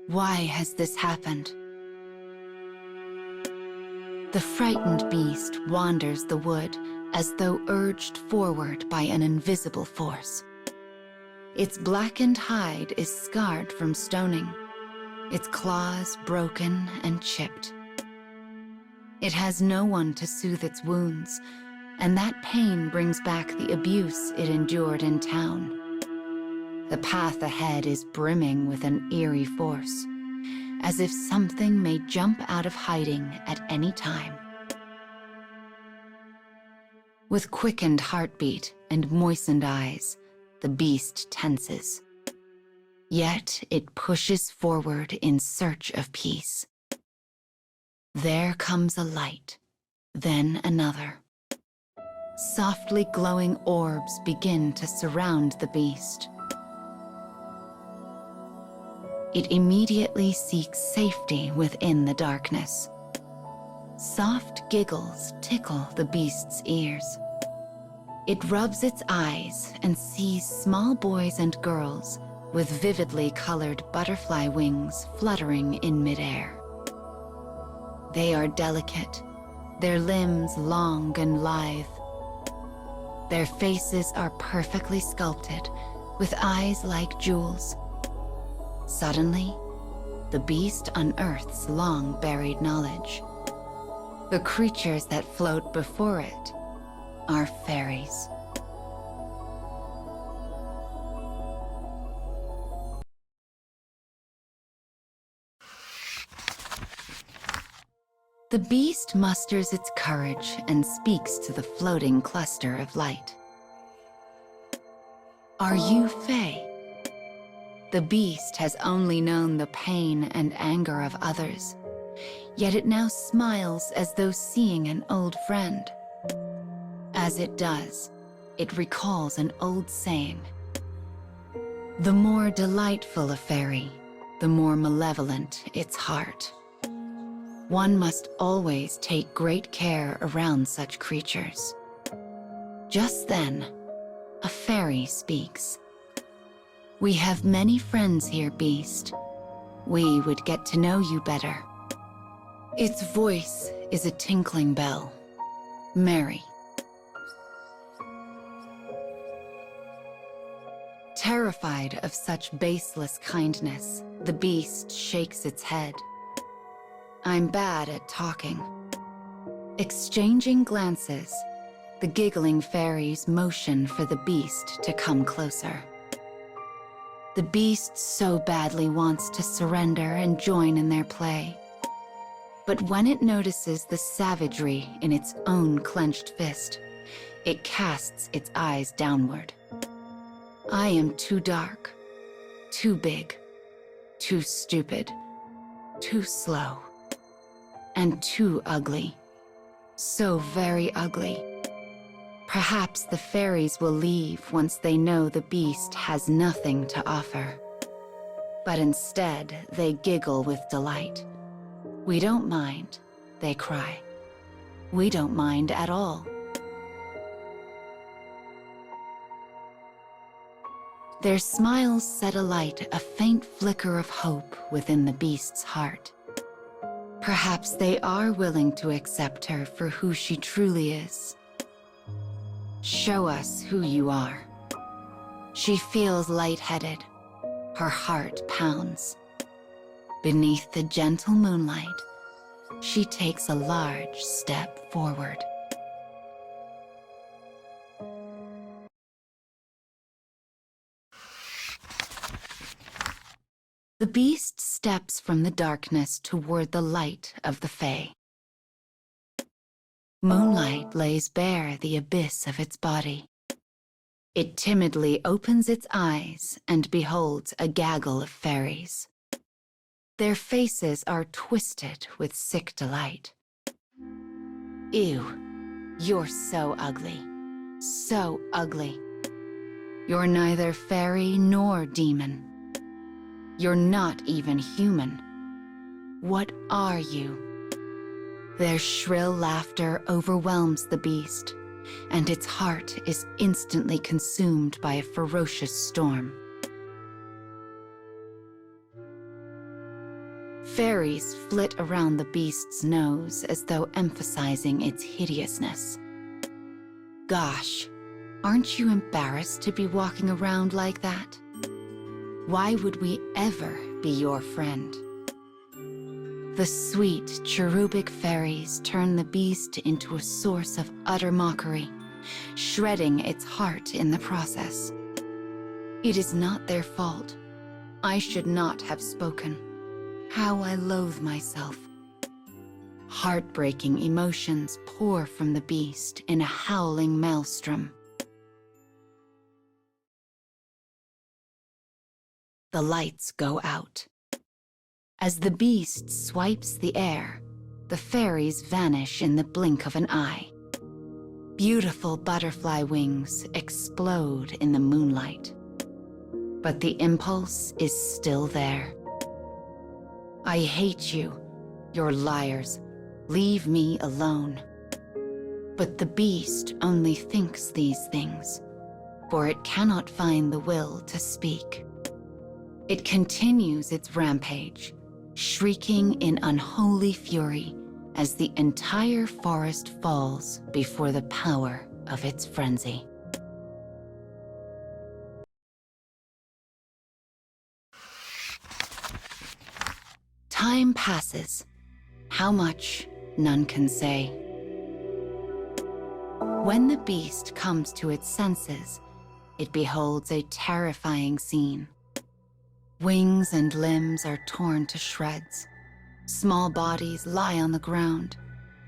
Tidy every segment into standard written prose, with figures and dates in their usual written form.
Why has this happened? The frightened beast wanders the wood as though urged forward by an invisible force. Its blackened hide is scarred from stoning, its claws broken and chipped. It has no one to soothe its wounds, and that pain brings back the abuse it endured in town. The path ahead is brimming with an eerie force, as if something may jump out of hiding at any time. With quickened heartbeat and moistened eyes, the beast tenses. Yet it pushes forward in search of peace. There comes a light, then another. Softly glowing orbs begin to surround the beast. It immediately seeks safety within the darkness. Soft giggles tickle the beast's ears. It rubs its eyes and sees small boys and girls with vividly colored butterfly wings fluttering in midair. They are delicate, their limbs long and lithe. Their faces are perfectly sculpted, with eyes like jewels. Suddenly, the beast unearths long-buried knowledge. The creatures that float before it are fairies. The beast musters its courage and speaks to the floating cluster of light. Are you Fae? The beast has only known the pain and anger of others, yet it now smiles as though seeing an old friend. As it does, it recalls an old saying. The more delightful a fairy, the more malevolent its heart. One must always take great care around such creatures. Just then, a fairy speaks. We have many friends here, beast. We would get to know you better. Its voice is a tinkling bell. Mary. Terrified of such baseless kindness, the beast shakes its head. I'm bad at talking. Exchanging glances, the giggling fairies motion for the beast to come closer. The beast so badly wants to surrender and join in their play. But when it notices the savagery in its own clenched fist, it casts its eyes downward. I am too dark, too big, too stupid, too slow, and too ugly. So very ugly. Perhaps the fairies will leave once they know the beast has nothing to offer. But instead, they giggle with delight. We don't mind, they cry. We don't mind at all. Their smiles set alight a faint flicker of hope within the beast's heart. Perhaps they are willing to accept her for who she truly is. Show us who you are. She feels lightheaded. Her heart pounds. Beneath the gentle moonlight, she takes a large step forward. The beast steps from the darkness toward the light of the Fae. Moonlight lays bare the abyss of its body. It timidly opens its eyes and beholds a gaggle of fairies. Their faces are twisted with sick delight. Ew, you're so ugly. So ugly. You're neither fairy nor demon. You're not even human. What are you? Their shrill laughter overwhelms the beast, and its heart is instantly consumed by a ferocious storm. Fairies flit around the beast's nose as though emphasizing its hideousness. Gosh, aren't you embarrassed to be walking around like that? Why would we ever be your friend? The sweet, cherubic fairies turn the beast into a source of utter mockery, shredding its heart in the process. It is not their fault. I should not have spoken. How I loathe myself. Heartbreaking emotions pour from the beast in a howling maelstrom. The lights go out. As the beast swipes the air, the fairies vanish in the blink of an eye. Beautiful butterfly wings explode in the moonlight. But the impulse is still there. I hate you, you're liars. Leave me alone. But the beast only thinks these things, for it cannot find the will to speak. It continues its rampage, shrieking in unholy fury as the entire forest falls before the power of its frenzy. Time passes. How much, none can say. When the beast comes to its senses, it beholds a terrifying scene. Wings and limbs are torn to shreds. Small bodies lie on the ground,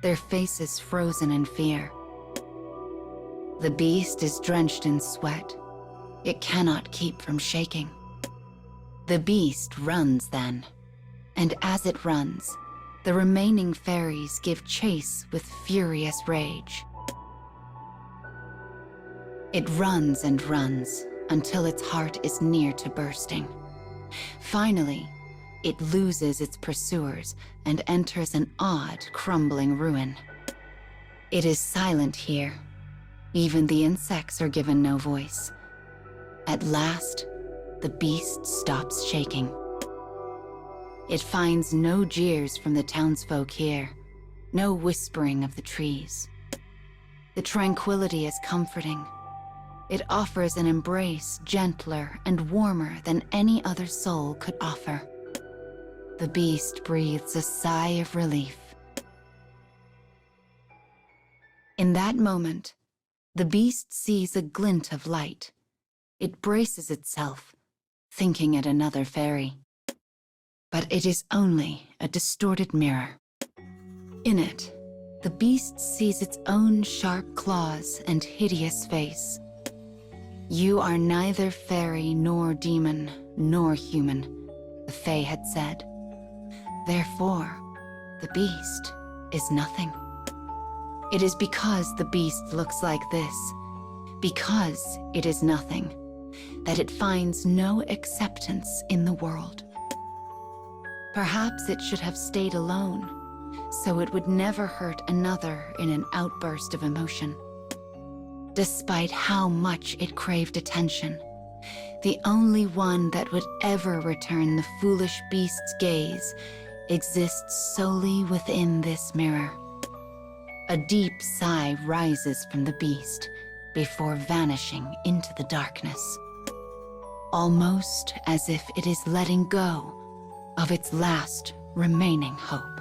their faces frozen in fear. The beast is drenched in sweat. It cannot keep from shaking. The beast runs then, and as it runs, the remaining fairies give chase with furious rage. It runs and runs until its heart is near to bursting. Finally, it loses its pursuers and enters an odd, crumbling ruin. It is silent here. Even the insects are given no voice. At last, the beast stops shaking. It finds no jeers from the townsfolk here, no whispering of the trees. The tranquility is comforting. It offers an embrace gentler and warmer than any other soul could offer. The beast breathes a sigh of relief. In that moment, the beast sees a glint of light. It braces itself, thinking it another fairy. But it is only a distorted mirror. In it, the beast sees its own sharp claws and hideous face. You are neither fairy nor demon nor human, the Fae had said. Therefore, the beast is nothing. It is because the beast looks like this, because it is nothing, that it finds no acceptance in the world. Perhaps it should have stayed alone, so it would never hurt another in an outburst of emotion. Despite how much it craved attention, the only one that would ever return the foolish beast's gaze exists solely within this mirror. A deep sigh rises from the beast before vanishing into the darkness, almost as if it is letting go of its last remaining hope.